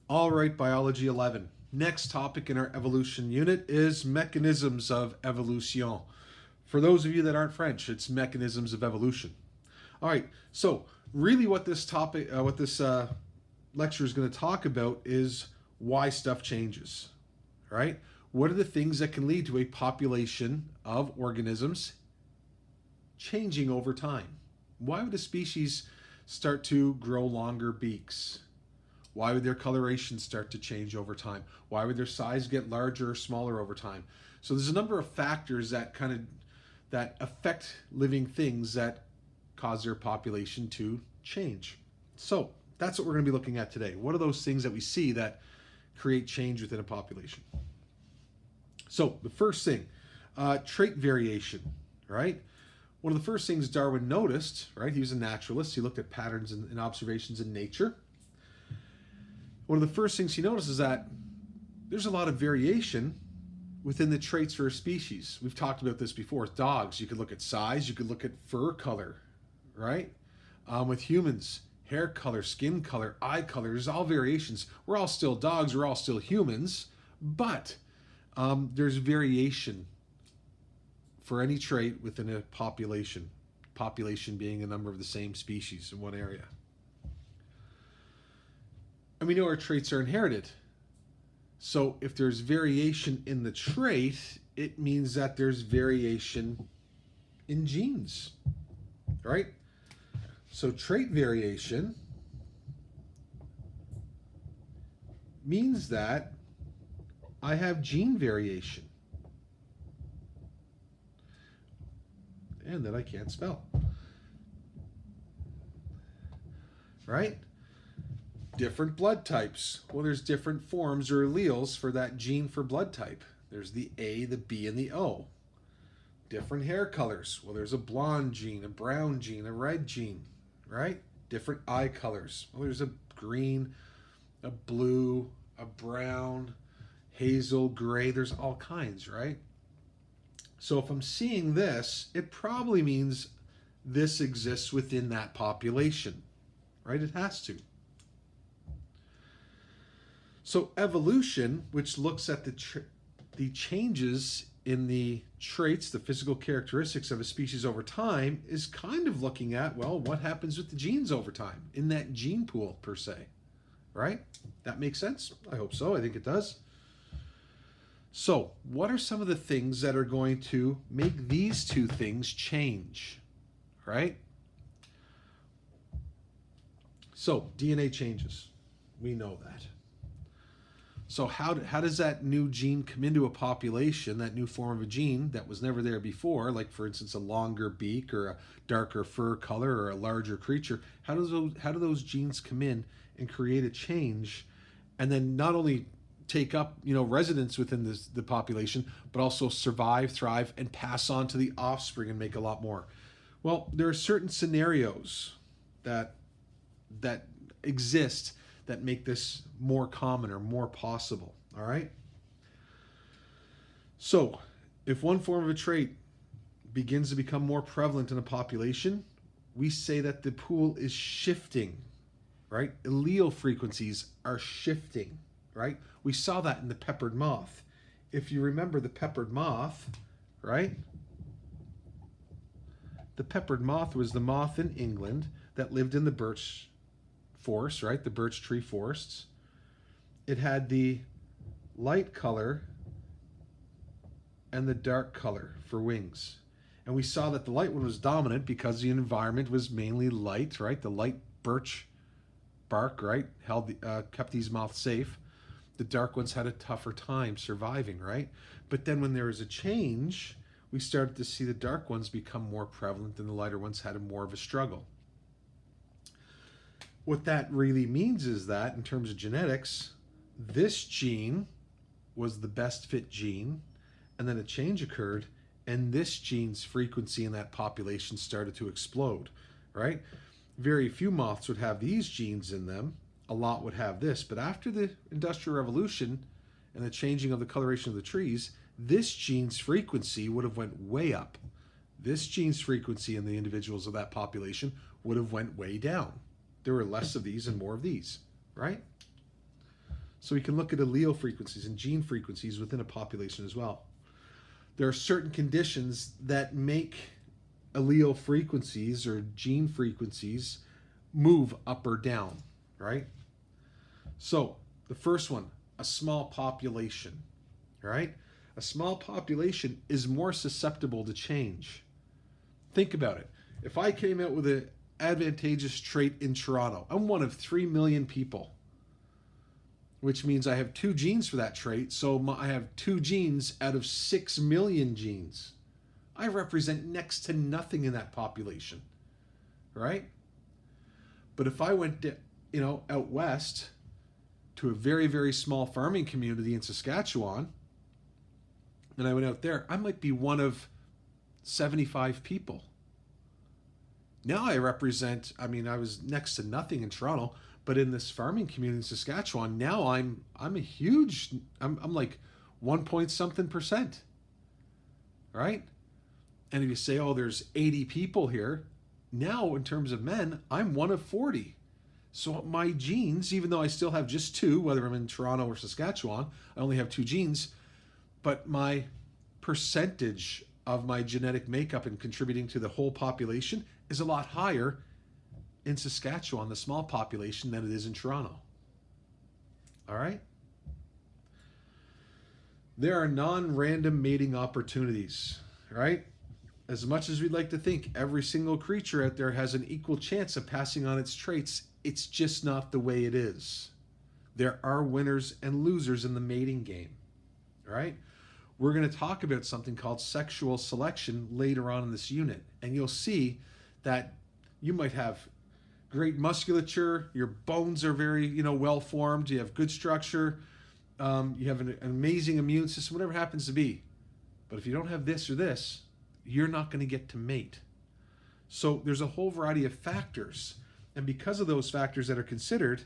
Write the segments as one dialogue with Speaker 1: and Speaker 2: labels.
Speaker 1: All right, Biology 11. Next topic in our evolution unit is mechanisms of evolution. For those of you that aren't French, it's mechanisms of evolution. All right, so really what this topic, lecture is going to talk about is why stuff changes, right? What are the things that can lead to a population of organisms changing over time? Why would a species start to grow longer beaks? Why would their coloration start to change over time? Why would their size get larger or smaller over time? So there's a number of factors that that affect living things that cause their population to change. So that's what we're going to be looking at today. What are those things that we see that create change within a population? So the first thing, trait variation, right? One of the first things Darwin noticed, right? He was a naturalist. He looked at patterns and observations in nature. One of the first things he noticed is that there's a lot of variation within the traits for a species. We've talked about this before. With dogs, you could look at size, you could look at fur color, right? With humans, hair color, skin color, eye color, there's all variations. We're all still dogs, we're all still humans, but there's variation for any trait within a population. Population being a number of the same species in one area. And we know our traits are inherited. So if there's variation in the trait, it means that there's variation in genes, right? So trait variation means that I have gene variation. And that I can't spell. Right? Different blood types. Well, there's different forms or alleles for that gene for blood type. There's the A, the B, and the O. Different hair colors. Well, there's a blonde gene, a brown gene, a red gene, right? Different eye colors. Well, there's a green, a blue, a brown, hazel, gray. There's all kinds, right? So if I'm seeing this, it probably means this exists within that population, right? It has to. So evolution, which looks at the changes in the traits, the physical characteristics of a species over time, is kind of looking at, well, what happens with the genes over time in that gene pool per se, right? That makes sense? I hope so. I think it does. So what are some of the things that are going to make these two things change, right? So DNA changes. We know that. So how does that new gene come into a population, that new form of a gene that was never there before, like for instance a longer beak or a darker fur color or a larger creature? How do those genes come in and create a change, and then not only take up residence within the population, but also survive, thrive, and pass on to the offspring and make a lot more? Well, there are certain scenarios that exist that make this more common or more possible, all right? So, if one form of a trait begins to become more prevalent in a population, we say that the pool is shifting, right? Allele frequencies are shifting, right? We saw that in the peppered moth. If you remember the peppered moth, right? The peppered moth was the moth in England that lived in the birch forest, right? The birch tree forests. It had the light color and the dark color for wings. And we saw that the light one was dominant because the environment was mainly light, right? The light birch bark, right, kept these moths safe. The dark ones had a tougher time surviving, right? But then when there was a change, we started to see the dark ones become more prevalent and the lighter ones had more of a struggle. What that really means is that, in terms of genetics, this gene was the best fit gene, and then a change occurred, and this gene's frequency in that population started to explode, right? Very few moths would have these genes in them. A lot would have this. But after the Industrial Revolution and the changing of the coloration of the trees, this gene's frequency would have went way up. This gene's frequency in the individuals of that population would have went way down. There were less of these and more of these, right? So we can look at allele frequencies and gene frequencies within a population as well. There are certain conditions that make allele frequencies or gene frequencies move up or down, right? So the first one, a small population, right? A small population is more susceptible to change. Think about it. If I came out with an advantageous trait in Toronto, I'm one of 3 million people, which means I have 2 genes for that trait. So I have 2 genes out of 6 million genes. I represent next to nothing in that population, right? But if I went, out west to a very, very small farming community in Saskatchewan, and I went out there, I might be one of 75 people. Now I represent, I was next to nothing in Toronto, but in this farming community in Saskatchewan, now I'm a huge, I'm like 1 point something percent, right? And if you say, oh, there's 80 people here, now in terms of men, I'm one of 40. So my genes, even though I still have just 2, whether I'm in Toronto or Saskatchewan, I only have 2 genes, but my percentage of my genetic makeup and contributing to the whole population is a lot higher in Saskatchewan, the small population, than it is in Toronto. All right? There are non-random mating opportunities, right? As much as we'd like to think every single creature out there has an equal chance of passing on its traits, it's just not the way it is. There are winners and losers in the mating game, right? We're going to talk about something called sexual selection later on in this unit, and you'll see that you might have great musculature, your bones are very, well formed, you have good structure, you have an amazing immune system, whatever it happens to be. But if you don't have this or this, you're not going to get to mate. So there's a whole variety of factors. And because of those factors that are considered,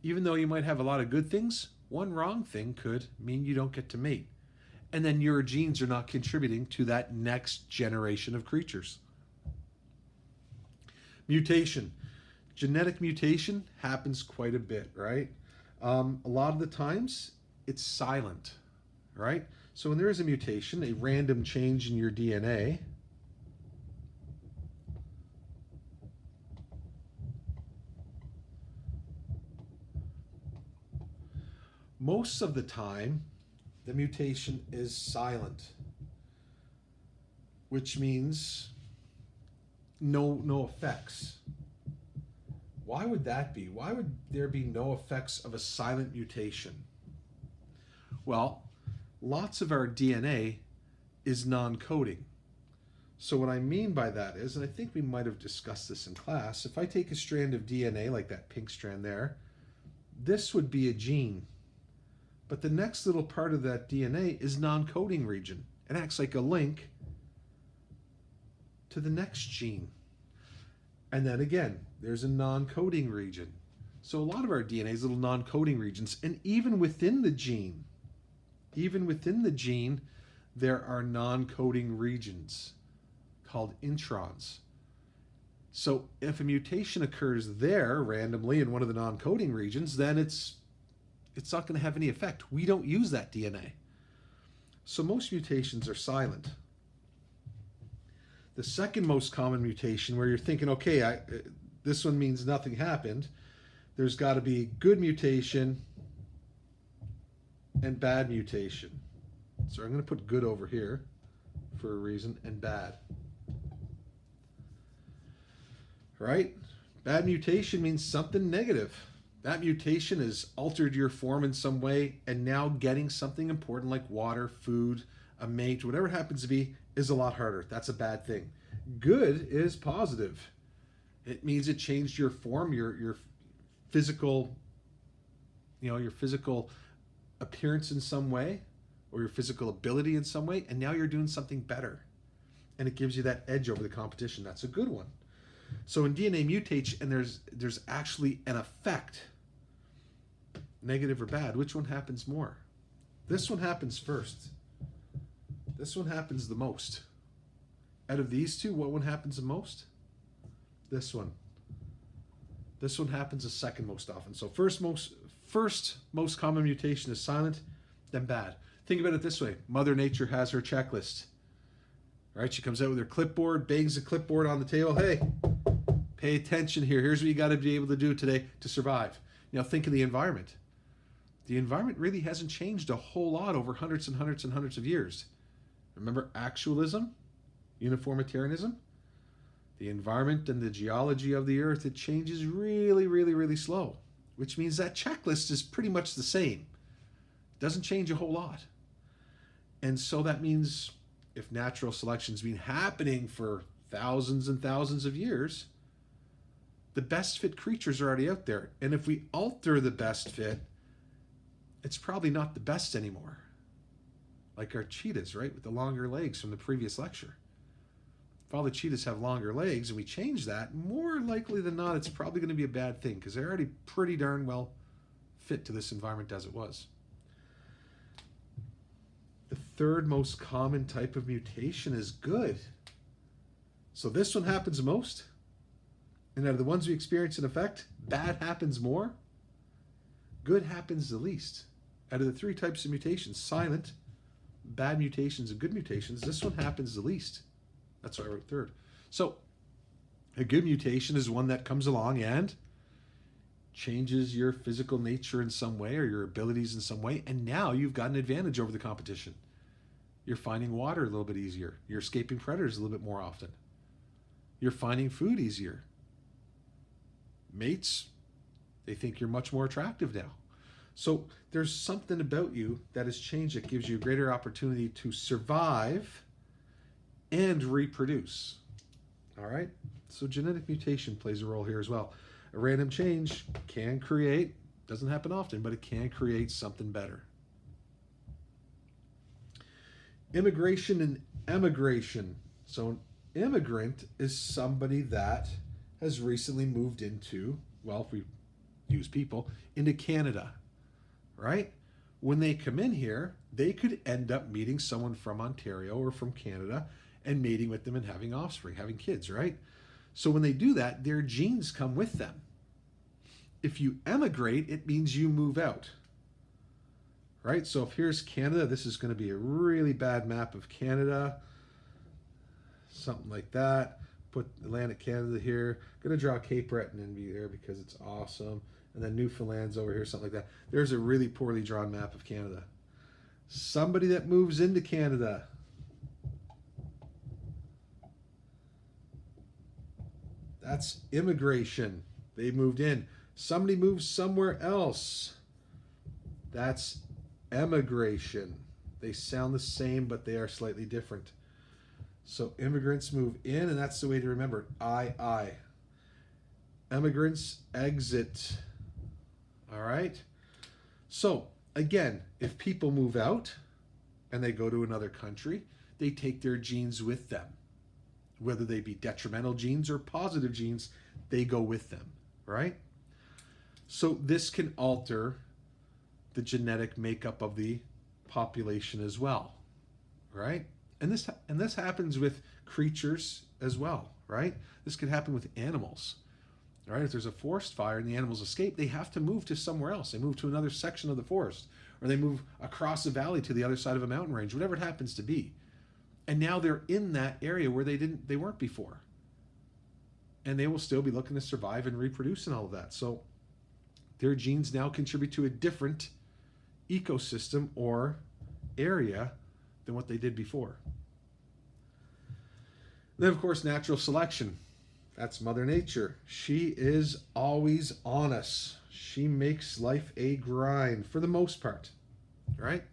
Speaker 1: even though you might have a lot of good things, one wrong thing could mean you don't get to mate. And then your genes are not contributing to that next generation of creatures. Mutation. Genetic mutation happens quite a bit, right? A lot of the times it's silent, right? So when there is a mutation, a random change in your DNA, most of the time the mutation is silent, which means no effects. Why would that be? Why would there be no effects of a silent mutation? Well, lots of our DNA is non-coding. So what I mean by that is, and I think we might have discussed this in class, if I take a strand of DNA, like that pink strand there, this would be a gene. But the next little part of that DNA is non-coding region. It acts like a link to the next gene. And then again, there's a non-coding region. So a lot of our DNA is little non-coding regions. And even within the gene, there are non-coding regions called introns. So if a mutation occurs there randomly in one of the non-coding regions, then it's not going to have any effect. We don't use that DNA. So most mutations are silent. The second most common mutation, where you're thinking, okay, this one means nothing happened, there's got to be good mutation and bad mutation. So I'm going to put good over here for a reason, and bad. Right? Bad mutation means something negative. That mutation has altered your form in some way, and now getting something important like water, food, a mate, whatever it happens to be, is a lot harder. That's a bad thing. Good is positive. It means it changed your form, your physical, your physical appearance in some way, or your physical ability in some way, and now you're doing something better. And it gives you that edge over the competition. That's a good one. So when DNA mutates and there's actually an effect, negative or bad, which one happens more? This one happens first. This one happens the most. Out of these two, what one happens the most? This one. This one happens the second most often. So first most common mutation is silent, then bad. Think about it this way. Mother Nature has her checklist. Right? She comes out with her clipboard, bangs the clipboard on the table. Hey, pay attention here. Here's what you got to be able to do today to survive. Now think of the environment. The environment really hasn't changed a whole lot over hundreds and hundreds and hundreds of years. Remember actualism, uniformitarianism? The environment and the geology of the earth, it changes really, really, really slow, which means that checklist is pretty much the same. It doesn't change a whole lot. And so that means if natural selection's been happening for thousands and thousands of years, the best fit creatures are already out there. And if we alter the best fit, it's probably not the best anymore. Like our cheetahs, right? With the longer legs from the previous lecture. If all the cheetahs have longer legs and we change that, more likely than not, it's probably going to be a bad thing because they're already pretty darn well fit to this environment as it was. The third most common type of mutation is good. So this one happens most. And out of the ones we experience in effect, bad happens more. Good happens the least. Out of the three types of mutations, silent, bad mutations, and good mutations, this one happens the least. That's why I wrote third. So a good mutation is one that comes along and changes your physical nature in some way or your abilities in some way, and now you've got an advantage over the competition. You're finding water a little bit easier. You're escaping predators a little bit more often. You're finding food easier. Mates, they think you're much more attractive now. So there's something about you that has changed that gives you a greater opportunity to survive and reproduce. All right? So genetic mutation plays a role here as well. A random change can create, doesn't happen often, but it can create something better. Immigration and emigration. So an immigrant is somebody that has recently moved into, well, if we use people, into Canada, right? When they come in here, they could end up meeting someone from Ontario or from Canada and mating with them and having offspring, having kids, right? So when they do that, their genes come with them. If you emigrate, it means you move out, right? So if here's Canada, this is going to be a really bad map of Canada, something like that. Put Atlantic Canada here. I'm going to draw Cape Breton and be there because it's awesome. And then Newfoundland's over here, something like that. There's a really poorly drawn map of Canada. Somebody that moves into Canada. That's immigration. They moved in. Somebody moves somewhere else. That's emigration. They sound the same, but they are slightly different. So immigrants move in, and that's the way to remember it. I. Emigrants exit. All right? So, again, if people move out and they go to another country, they take their genes with them. Whether they be detrimental genes or positive genes, they go with them, right? So this can alter the genetic makeup of the population as well, right? And this happens with creatures as well, right? This could happen with animals, right? If there's a forest fire and the animals escape, they have to move to somewhere else. They move to another section of the forest, or they move across a valley to the other side of a mountain range, whatever it happens to be. And now they're in that area where they weren't before. And they will still be looking to survive and reproduce and all of that. So their genes now contribute to a different ecosystem or area than what they did before. Then, of course, natural selection. That's Mother Nature. She is always on us. She makes life a grind for the most part, right?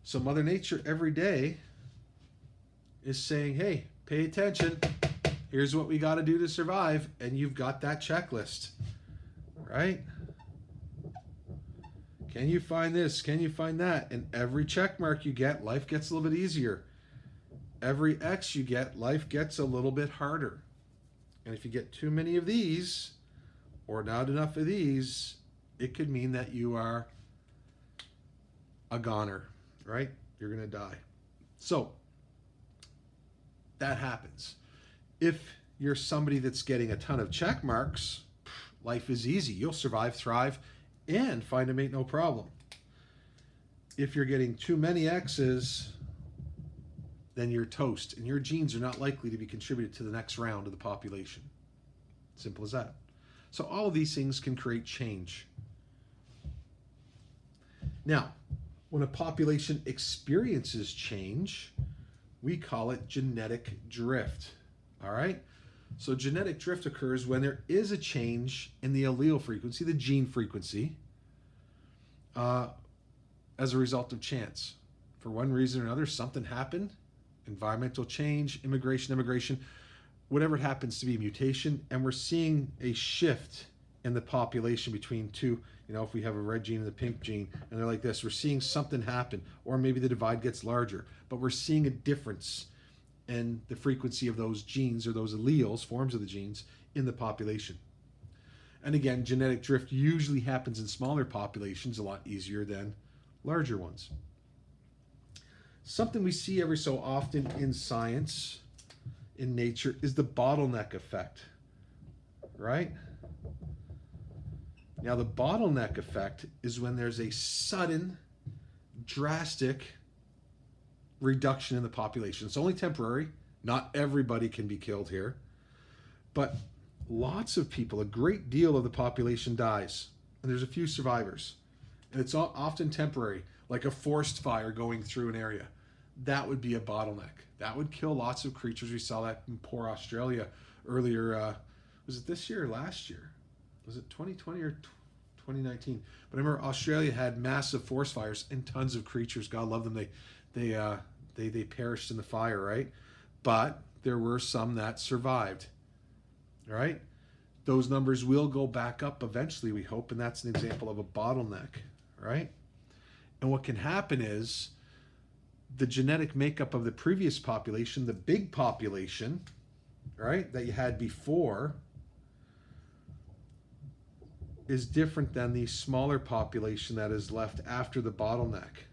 Speaker 1: So Mother Nature every day is saying, hey, pay attention. Here's what we got to do to survive. And you've got that checklist, right? Can you find this? Can you find that? And every check mark you get, life gets a little bit easier. Every X you get, life gets a little bit harder. And if you get too many of these, or not enough of these, it could mean that you are a goner, right? You're going to die. So that happens. If you're somebody that's getting a ton of check marks, Life is easy. You'll survive, thrive, and find a mate no problem. If you're getting too many X's, then you're toast, and your genes are not likely to be contributed to the next round of the population. Simple as that. So all of these things can create change. Now, when a population experiences change, we call it genetic drift. All right? So genetic drift occurs when there is a change in the allele frequency, the gene frequency, as a result of chance. For one reason or another, something happened, environmental change, emigration, whatever it happens to be, mutation, and we're seeing a shift in the population between two, if we have a red gene and the pink gene, and they're like this, we're seeing something happen, or maybe the divide gets larger, but we're seeing a difference in the frequency of those genes or those alleles, forms of the genes, in the population. And again, genetic drift usually happens in smaller populations, a lot easier than larger ones. Something we see every so often in science, in nature, is the bottleneck effect, right? Now, the bottleneck effect is when there's a sudden, drastic reduction in the population. It's only temporary. Not everybody can be killed here. But lots of people, a great deal of the population dies. And there's a few survivors. And it's often temporary, like a forest fire going through an area. That would be a bottleneck. That would kill lots of creatures. We saw that in poor Australia earlier. Was it this year or last year? Was it 2020 or 2019? But I remember Australia had massive forest fires and tons of creatures. God love them. They perished in the fire, right? But there were some that survived, right? Those numbers will go back up eventually, we hope, and that's an example of a bottleneck, right? And what can happen is the genetic makeup of the previous population, the big population, right, that you had before, is different than the smaller population that is left after the bottleneck,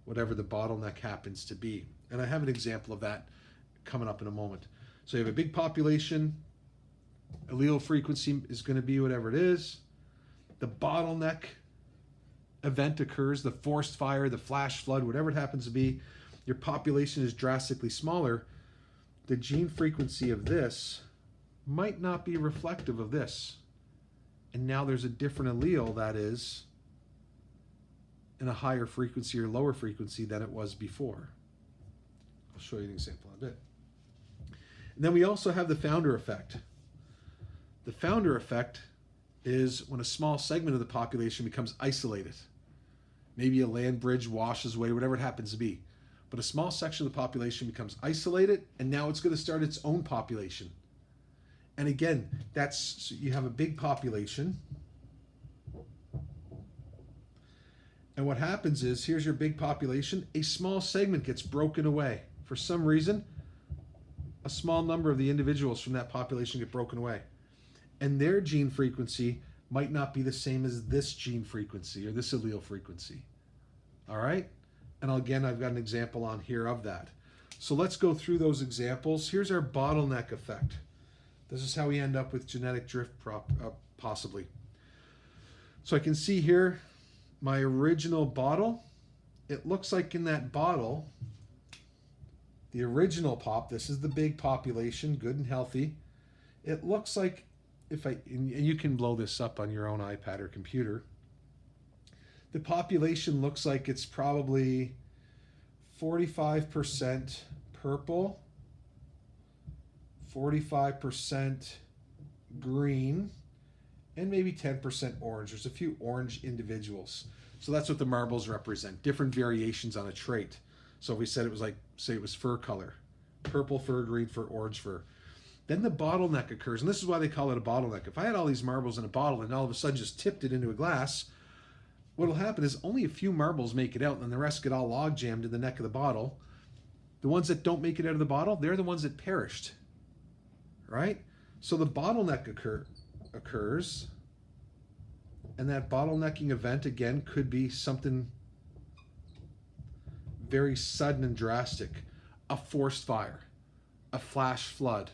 Speaker 1: whatever the bottleneck happens to be. And I have an example of that coming up in a moment. So you have a big population, allele frequency is going to be whatever it is. The bottleneck event occurs, the forest fire, the flash flood, whatever it happens to be. Your population is drastically smaller. The gene frequency of this might not be reflective of this. And now there's a different allele that is in a higher frequency or lower frequency than it was before. I'll show you an example in a bit. And then we also have the founder effect. The founder effect is when a small segment of the population becomes isolated. Maybe a land bridge washes away, whatever it happens to be. But a small section of the population becomes isolated, and now it's going to start its own population. And again, so you have a big population. And what happens is, here's your big population, a small segment gets broken away. For some reason, a small number of the individuals from that population get broken away. And their gene frequency might not be the same as this gene frequency or this allele frequency. All right? And again, I've got an example on here of that. So let's go through those examples. Here's our bottleneck effect. This is how we end up with genetic drift possibly. So I can see here my original bottle. It looks like in that bottle, the original pop, this is the big population, good and healthy. It looks like, and you can blow this up on your own iPad or computer, the population looks like it's probably 45% purple, 45% green, and maybe 10% orange. There's a few orange individuals. So that's what the marbles represent, different variations on a trait. So if we said it was like, say it was fur color, purple fur, green fur, orange fur. Then the bottleneck occurs, and this is why they call it a bottleneck. If I had all these marbles in a bottle and all of a sudden just tipped it into a glass, what will happen is only a few marbles make it out, and then the rest get all log jammed in the neck of the bottle. The ones that don't make it out of the bottle, they're the ones that perished, right? So the bottleneck occurs, and that bottlenecking event, again, could be something very sudden and drastic. A forest fire, a flash flood,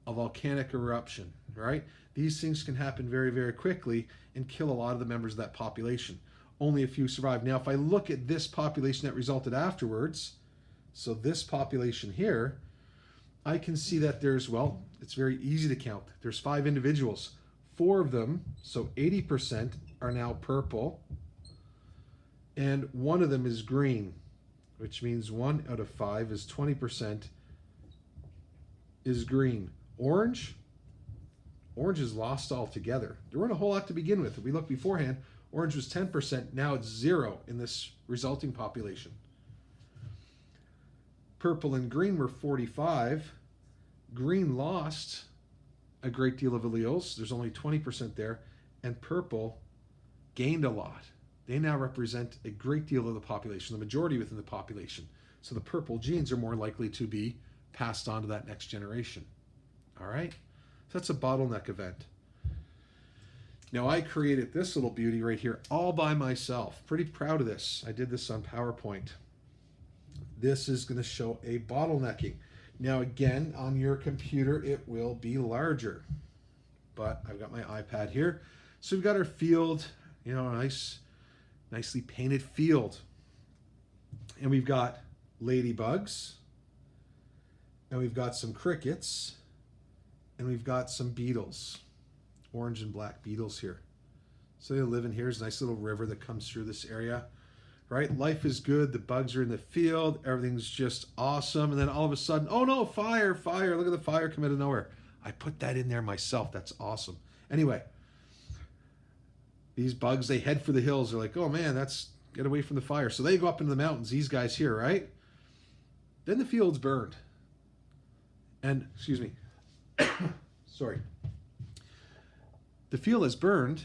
Speaker 1: a volcanic eruption, All right, these things can happen very, very quickly and kill a lot of the members of that population. Only a few survive. Now, if I look at this population that resulted afterwards, so this population here, I can see that there's, well, it's very easy to count. There's 5 individuals. 4 of them, so 80%, are now purple, and 1 of them is green, which means 1 out of 5 is 20% is green. Orange is lost altogether. There weren't a whole lot to begin with. If we look beforehand, orange was 10%. Now it's 0 in this resulting population. Purple and green were 45. Green lost a great deal of alleles. There's only 20% there. And purple gained a lot. They now represent a great deal of the population, the majority within the population. So the purple genes are more likely to be passed on to that next generation. All right? So that's a bottleneck event. Now I created this little beauty right here all by myself. Pretty proud of this. I did this on PowerPoint. This is going to show a bottlenecking. Now again, on your computer, it will be larger. But I've got my iPad here. So we've got our field, you know, a nicely painted field. And we've got ladybugs. And we've got some crickets. And we've got some beetles. Orange and black beetles here. So they live in here. There's a nice little river that comes through this area. Right? Life is good. The bugs are in the field. Everything's just awesome. And then all of a sudden, oh no, fire, fire. Look at the fire come out of nowhere. I put that in there myself. That's awesome. Anyway, these bugs, they head for the hills. They're like, oh man, get away from the fire. So they go up into the mountains, these guys here, right? Then the field's burned. And, excuse me, sorry. The field is burned.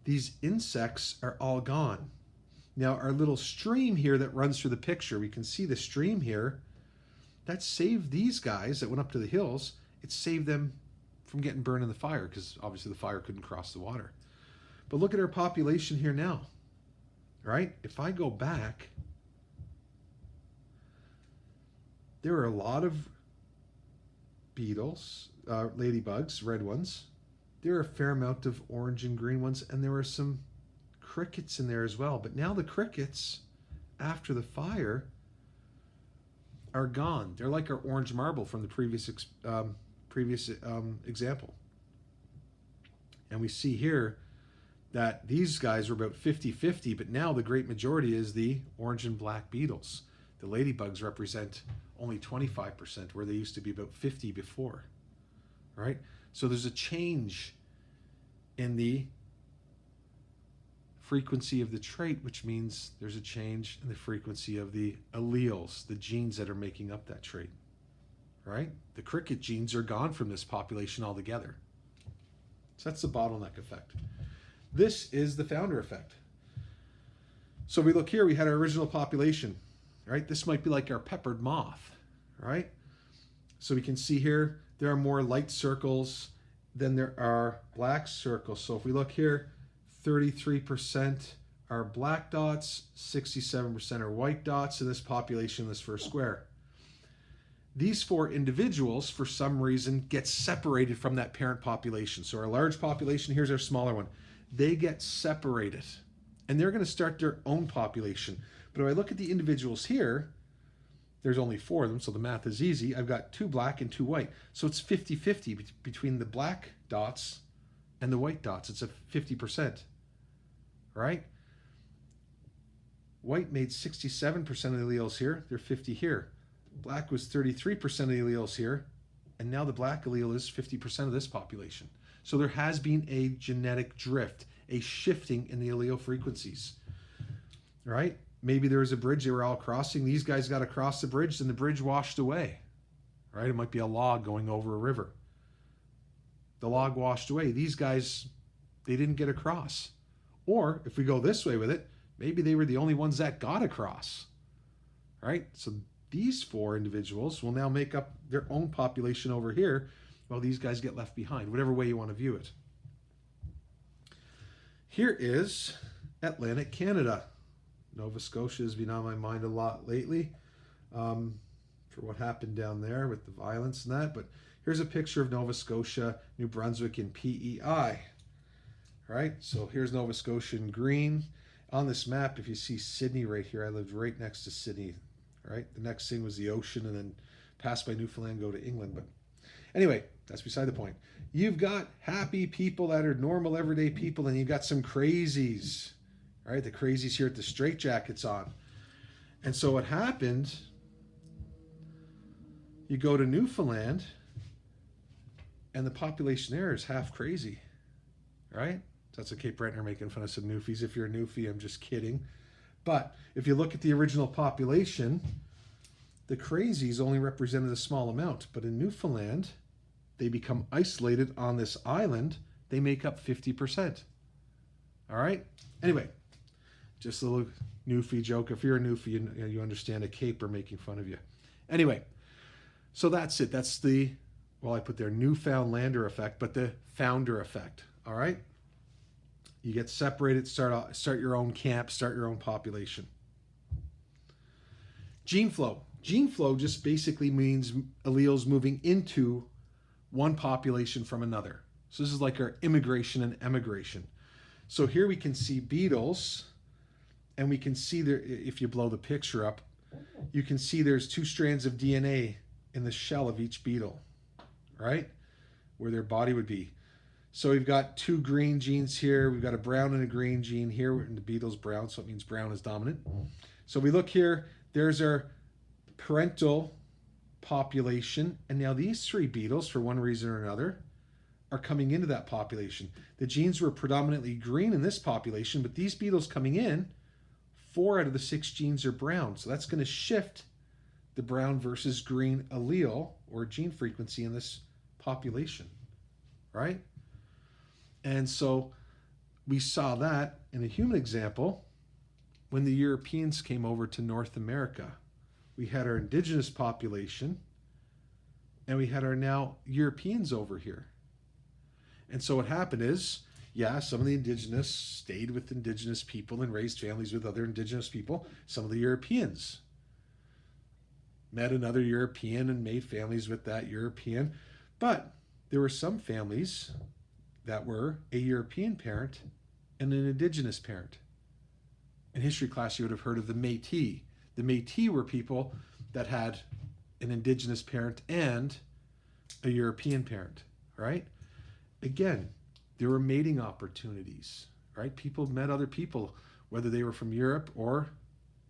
Speaker 1: These insects are all gone. Now, our little stream here that runs through the picture, we can see the stream here, that saved these guys that went up to the hills. It saved them from getting burned in the fire because obviously the fire couldn't cross the water. But look at our population here now, right? If I go back, there are a lot of beetles, ladybugs, red ones. There are a fair amount of orange and green ones, and there are some crickets in there as well. But now the crickets, after the fire, are gone. They're like our orange marble from the previous example. And we see here that these guys were about 50-50, but now the great majority is the orange and black beetles. The ladybugs represent only 25%, where they used to be about 50 before, right? So there's a change in the frequency of the trait, which means there's a change in the frequency of the alleles, the genes that are making up that trait, right? The cricket genes are gone from this population altogether. So that's the bottleneck effect. This is the founder effect. So we look here, we had our original population, right? This might be like our peppered moth, right? So we can see here, there are more light circles than there are black circles. So if we look here, 33% are black dots, 67% are white dots in this population, this first square. These 4 individuals, for some reason, get separated from that parent population. So our large population, here's our smaller one. They get separated, and they're going to start their own population. But if I look at the individuals here, there's only 4 of them, so the math is easy. I've got 2 black and 2 white. So it's 50-50 between the black dots and the white dots. It's a 50%, right? White made 67% of the alleles here. They're 50 here. Black was 33% of the alleles here, and now the black allele is 50% of this population. So there has been a genetic drift, a shifting in the allele frequencies, right? Maybe there was a bridge they were all crossing. These guys got across the bridge, and the bridge washed away, right? It might be a log going over a river. The log washed away. These guys, they didn't get across. Or if we go this way with it, maybe they were the only ones that got across, right? So these 4 individuals will now make up their own population over here, while these guys get left behind, whatever way you want to view it. Here is Atlantic Canada. Nova Scotia has been on my mind a lot lately for what happened down there with the violence and that. But Here's a picture of Nova Scotia, New Brunswick in PEI. All right, so here's Nova Scotia in green. On this map, if you see Sydney right here, I lived right next to Sydney. Right, the next thing was the ocean, and then pass by Newfoundland, go to England. But anyway, that's beside the point. You've got happy people that are normal, everyday people, and you've got some crazies. Right, the crazies here at the straitjackets on. And so what happened, you go to Newfoundland, and the population there is half crazy. Right? That's a Cape Brentner making fun of some Newfies. If you're a Newfie, I'm just kidding. But if you look at the original population, the crazies only represented a small amount. But in Newfoundland, they become isolated on this island. They make up 50%. All right? Anyway, just a little Newfie joke. If you're a Newfie, you understand a Caper making fun of you. Anyway, so that's it. That's the, well, I put there Newfoundlander effect, but the founder effect. All right? You get separated, start your own camp, start your own population. Gene flow. Gene flow just basically means alleles moving into one population from another. So this is like our immigration and emigration. So here we can see beetles, and we can see there, if you blow the picture up, you can see there's 2 strands of DNA in the shell of each beetle, right? Where their body would be. So we've got 2 green genes here. We've got a brown and a green gene here, and the beetle's brown, so it means brown is dominant. So we look here, there's our parental population, and now these 3 beetles, for one reason or another, are coming into that population. The genes were predominantly green in this population, but these beetles coming in, 4 out of the 6 genes are brown. So that's going to shift the brown versus green allele or gene frequency in this population, right? And so we saw that in a human example when the Europeans came over to North America. We had our indigenous population, and we had our now Europeans over here. And so what happened is, yeah, some of the indigenous stayed with indigenous people and raised families with other indigenous people. Some of the Europeans met another European and made families with that European. But there were some families that were a European parent and an indigenous parent. In history class, you would have heard of the Métis. The Métis were people that had an indigenous parent and a European parent, right? Again, there were mating opportunities, right? People met other people, whether they were from Europe or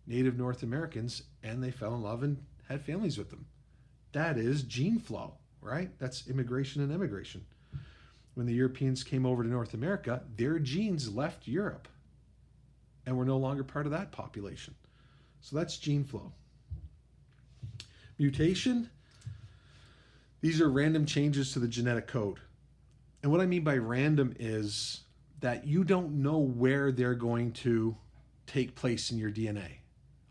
Speaker 1: native North Americans, and they fell in love and had families with them. That is gene flow, right? That's immigration and emigration. When the Europeans came over to North America, their genes left Europe and were no longer part of that population. So that's gene flow. Mutation, these are random changes to the genetic code. And what I mean by random is that you don't know where they're going to take place in your DNA.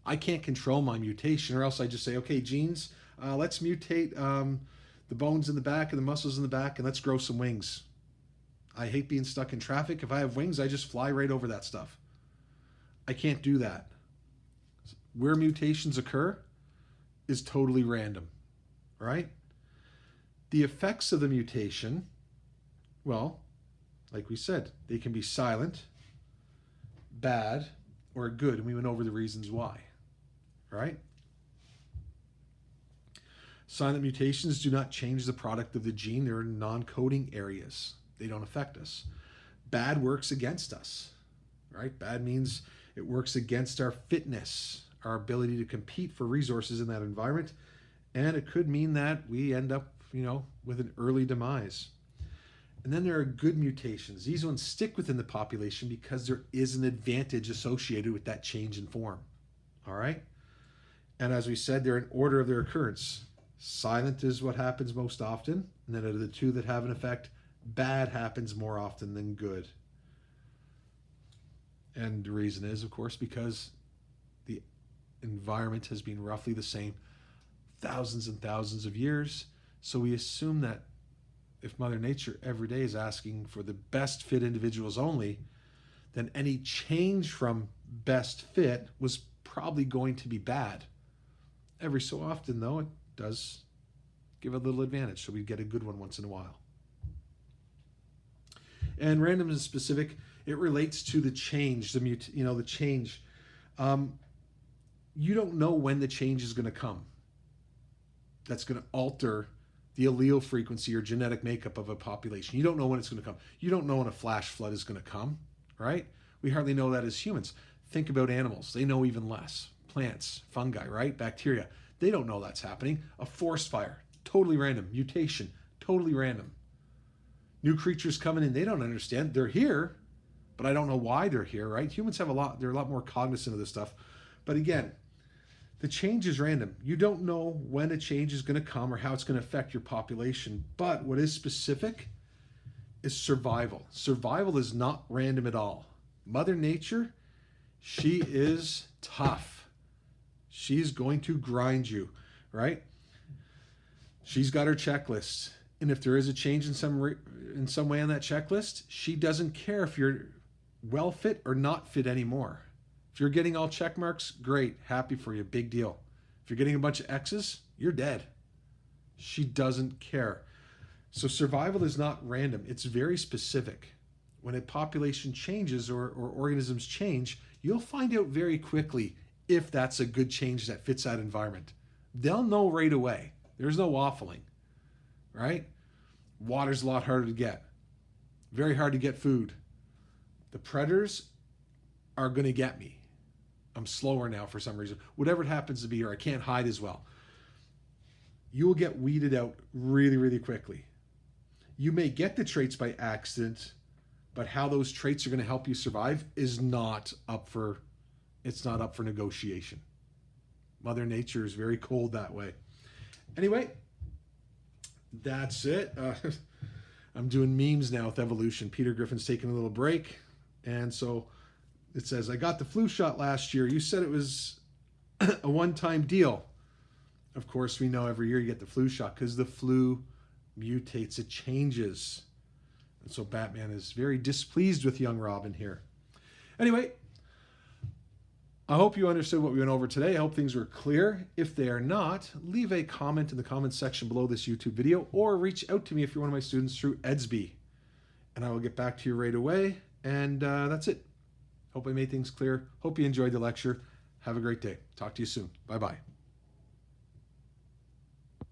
Speaker 1: I can't control my mutation, or else I just say, okay, genes, let's mutate the bones in the back and the muscles in the back, and let's grow some wings. I hate being stuck in traffic. If I have wings, I just fly right over that stuff. I can't do that. Where mutations occur is totally random, right? The effects of the mutation, well, like we said, they can be silent, bad, or good, and we went over the reasons why, right? Silent mutations do not change the product of the gene. They're in non-coding areas. They don't affect us. Bad works against us, right? Bad means it works against our fitness, our ability to compete for resources in that environment, and it could mean that we end up, with an early demise. And then there are good mutations. These ones stick within the population because there is an advantage associated with that change in form, all right? And as we said, they're in order of their occurrence. Silent is what happens most often, and then out of the 2 that have an effect, bad happens more often than good. And the reason is, of course, because the environment has been roughly the same thousands and thousands of years. So we assume that if Mother Nature every day is asking for the best fit individuals only, then any change from best fit was probably going to be bad. Every so often, though, it does give it a little advantage so we get a good one once in a while. And random and specific, it relates to the change, the change. You don't know when the change is going to come. That's going to alter the allele frequency or genetic makeup of a population. You don't know when it's going to come. You don't know when a flash flood is going to come, right? We hardly know that as humans. Think about animals. They know even less. Plants, fungi, right? Bacteria. They don't know that's happening. A forest fire, totally random. Mutation, totally random. New creatures coming in, they don't understand. They're here, but I don't know why they're here, right? Humans have they're a lot more cognizant of this stuff. But again, the change is random. You don't know when a change is going to come or how it's going to affect your population. But what is specific is survival. Survival is not random at all. Mother Nature, she is tough. She's going to grind you, right? She's got her checklist. And if there is a change in some way on that checklist, she doesn't care if you're well fit or not fit anymore. If you're getting all check marks, great, happy for you, big deal. If you're getting a bunch of X's, you're dead. She doesn't care. So survival is not random. It's very specific. When a population changes or organisms change, you'll find out very quickly if that's a good change that fits that environment. They'll know right away. There's no waffling, right? Water's a lot harder to get. Very hard to get food. The predators are going to get me. I'm slower now for some reason. Whatever it happens to be, or I can't hide as well. You will get weeded out really, really quickly. You may get the traits by accident, but how those traits are going to help you survive is not up for negotiation. Mother Nature is very cold that way. Anyway, that's it. I'm doing memes now with evolution. Peter Griffin's taking a little break. And so it says, I got the flu shot last year. You said it was a one-time deal. Of course, we know every year you get the flu shot because the flu mutates. It changes. And so Batman is very displeased with young Robin here. Anyway, I hope you understood what we went over today. I hope things were clear. If they are not, leave a comment in the comment section below this YouTube video or reach out to me if you're one of my students through Edsby. And I will get back to you right away. And that's it. Hope I made things clear. Hope you enjoyed the lecture. Have a great day. Talk to you soon. Bye-bye.